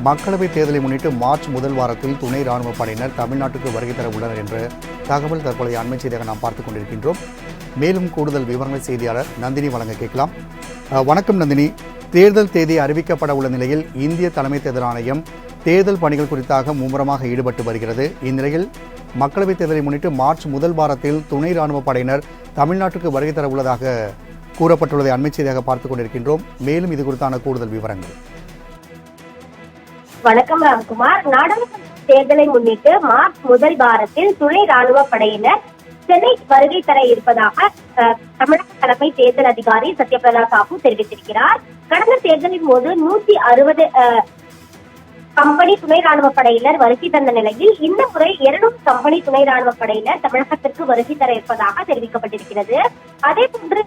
மக்களவைத் தேர்தலை முன்னிட்டு மார்ச் முதல் வாரத்தில் துணை ராணுவ படையினர் தமிழ்நாட்டுக்கு வருகை தர உள்ளனர் என்ற தகவல் தற்போதைய அண்மை செய்தியாக நாம் பார்த்துக் கொண்டிருக்கின்றோம். மேலும் கூடுதல் விவரங்கள் செய்தியாளர் நந்தினி வழங்க கேட்கலாம். வணக்கம் நந்தினி. தேர்தல் தேதி அறிவிக்கப்பட உள்ள நிலையில் இந்திய தலைமை தேர்தல் ஆணையம் தேர்தல் பணிகள் குறித்தாக மும்முரமாக ஈடுபட்டு வருகிறது. இந்நிலையில் மக்களவைத் தேர்தலை முன்னிட்டு மார்ச் முதல் வாரத்தில் துணை ராணுவ படையினர் தமிழ்நாட்டுக்கு வருகை தர உள்ளதாக கூறப்பட்டுள்ளதை அண்மை செய்தியாக பார்த்துக் கொண்டிருக்கின்றோம். மேலும் இது குறித்தான கூடுதல் விவரங்கள். வணக்கம் ராம்குமார். நாடாளுமன்ற தேர்தலை முன்னிட்டு மார்ச் முதல் வாரத்தில் துணை ராணுவ படையினர் சென்னை வருகை தர இருப்பதாக தமிழக தலைமை தேர்தல் அதிகாரி சத்யபிரதா சாஹூ தெரிவித்திருக்கிறார். கடந்த தேர்தலின் போது 160 கம்பெனி துணை ராணுவ படையினர் வருகை தந்த நிலையில் இந்த முறை 200 கம்பெனி துணை ராணுவ படையினர் தமிழகத்திற்கு வருகை தர இருப்பதாக தெரிவிக்கப்பட்டிருக்கிறது. அதே போன்று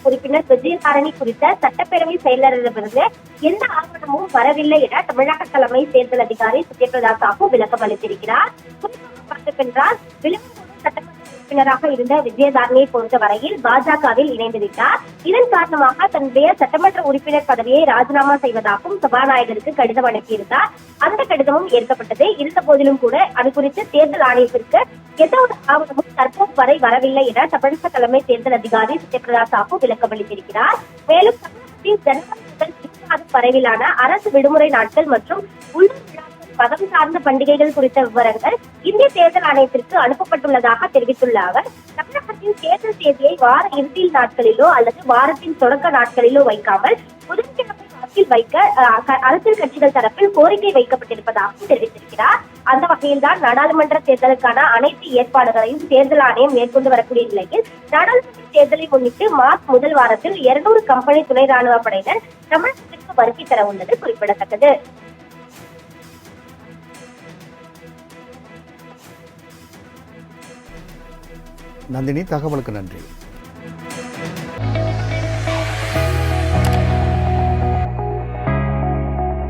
உறுப்பினர் விஜயதாரணி குறித்த சட்டப்பேரவை செயலரிடமிருந்து எந்த ஆவணமும் வரவில்லை என தமிழக தலைமை தேர்தல் அதிகாரி சத்யபிரதா சாஹூ விளக்கம் அளித்திருக்கிறார். குறிப்பாக பார்த்தென்றால் விழுப்புரம் சட்டமன்ற உறுப்பினராக இருந்த விஜயதாரணியை பொறுத்தவரையில் பாஜகவில் இணைந்து விட்டார். இதன் காரணமாக தன்னுடைய சட்டமன்ற உறுப்பினர் பதவியை ராஜினாமா செய்வதாகவும் சபாநாயகருக்கு கடிதம் அனுப்பியிருந்தார். அந்த கடிதமும் ஏற்கப்பட்டது. இருந்த போதிலும் கூட அது குறித்து தேர்தல் ஆணையத்திற்கு எந்த ஒரு ஆவணமும் தற்போது வரை வரவில்லை என தமிழக தலைமை தேர்தல் அதிகாரி சத்யபிரதா சாஹூ விளக்கம் அளித்திருக்கிறார். மேலும் தமிழகத்தின் ஜனவரி முதல் ஜூன் மாதம் வரையிலான அரசு விடுமுறை நாட்கள் மற்றும் உள்ளூர் விழாக்கள், மதம் சார்ந்த பண்டிகைகள் குறித்த விவரங்கள் இந்திய தேர்தல் ஆணையத்திற்கு அனுப்பப்பட்டுள்ளதாக தெரிவித்துள்ள அவர், தமிழகத்தின் தேர்தல் தேதியை வார இறுதி நாட்களிலோ அல்லது வாரத்தின் தொடக்க நாட்களிலோ வைக்காமல் புதன்கிழமை வாக்கில் வைக்க அரசியல் கட்சிகள் தரப்பில் கோரிக்கை வைக்கப்பட்டிருப்பதாகவும் தெரிவித்திருக்கிறார். அந்த வகையில்தான் நாடாளுமன்ற தேர்தலுக்கான அனைத்து ஏற்பாடுகளையும் தேர்தல் ஆணையம் மேற்கொண்டு வரக்கூடிய நிலையில் நாடாளுமன்ற தேர்தலை முன்னிட்டு மார்ச் முதல் வாரத்தில் 200 கம்பெனி துணை ராணுவ படையினர் தமிழகத்திற்கு வருகை தர உள்ளது குறிப்பிடத்தக்கது. நந்தினி, தகவலுக்கு நன்றி.